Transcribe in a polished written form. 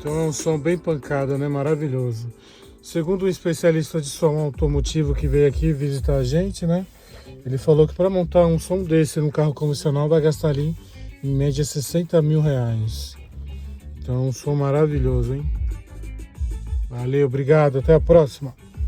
Então é um som bem pancada, né? Maravilhoso. Segundo um especialista de som automotivo que veio aqui visitar a gente, né? Ele falou que para montar um som desse num carro convencional vai gastar ali em média 60 mil reais. Então é um som maravilhoso, hein? Valeu, obrigado, até a próxima.